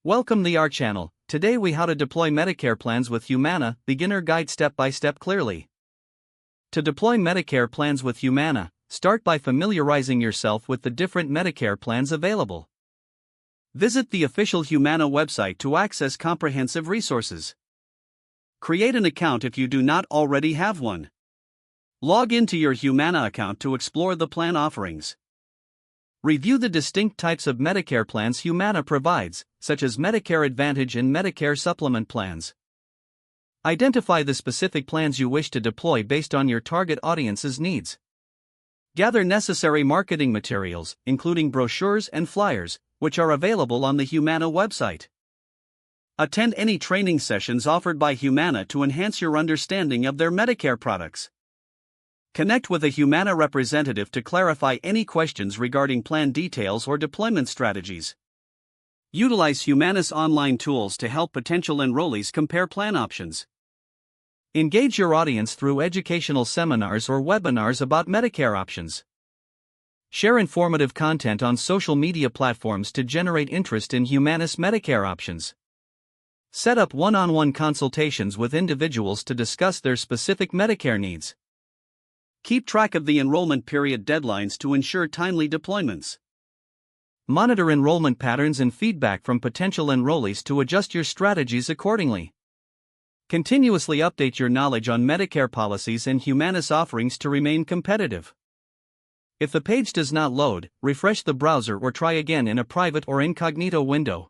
Welcome to our channel. Today we how to deploy Medicare plans with Humana, beginner guide step by step clearly. To deploy Medicare plans with Humana, start by familiarizing yourself with the different Medicare plans available. Visit the official Humana website to access comprehensive resources. Create an account if you do not already have one. Log into your Humana account to explore the plan offerings. Review the distinct types of Medicare plans Humana provides, such as Medicare Advantage and Medicare Supplement plans. Identify the specific plans you wish to deploy based on your target audience's needs. Gather necessary marketing materials, including brochures and flyers, which are available on the Humana website. Attend any training sessions offered by Humana to enhance your understanding of their Medicare products. Connect with a Humana representative to clarify any questions regarding plan details or deployment strategies. Utilize Humana's online tools to help potential enrollees compare plan options. Engage your audience through educational seminars or webinars about Medicare options. Share informative content on social media platforms to generate interest in Humana's Medicare options. Set up one-on-one consultations with individuals to discuss their specific Medicare needs. Keep track of the enrollment period deadlines to ensure timely deployments. Monitor enrollment patterns and feedback from potential enrollees to adjust your strategies accordingly. Continuously update your knowledge on Medicare policies and Humana's offerings to remain competitive. If the page does not load, refresh the browser or try again in a private or incognito window.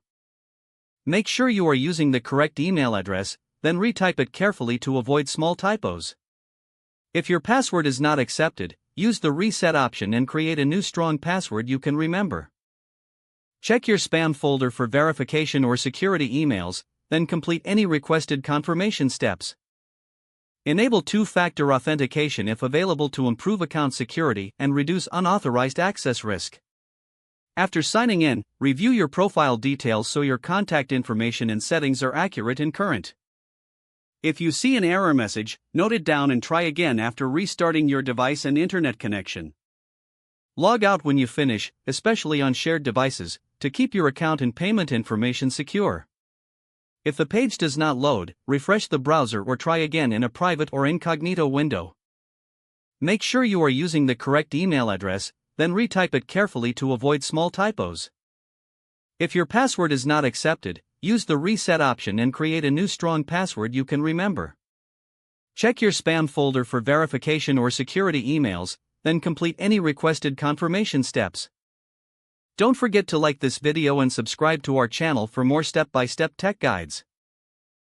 Make sure you are using the correct email address, then retype it carefully to avoid small typos. If your password is not accepted, use the reset option and create a new strong password you can remember. Check your spam folder for verification or security emails, then complete any requested confirmation steps. Enable two-factor authentication if available to improve account security and reduce unauthorized access risk. After signing in, review your profile details so your contact information and settings are accurate and current. If you see an error message, note it down and try again after restarting your device and internet connection. Log out when you finish, especially on shared devices, to keep your account and payment information secure. If the page does not load, refresh the browser or try again in a private or incognito window. Make sure you are using the correct email address, then retype it carefully to avoid small typos. If your password is not accepted, use the reset option and create a new strong password you can remember. Check your spam folder for verification or security emails, then complete any requested confirmation steps. Don't forget to like this video and subscribe to our channel for more step-by-step tech guides.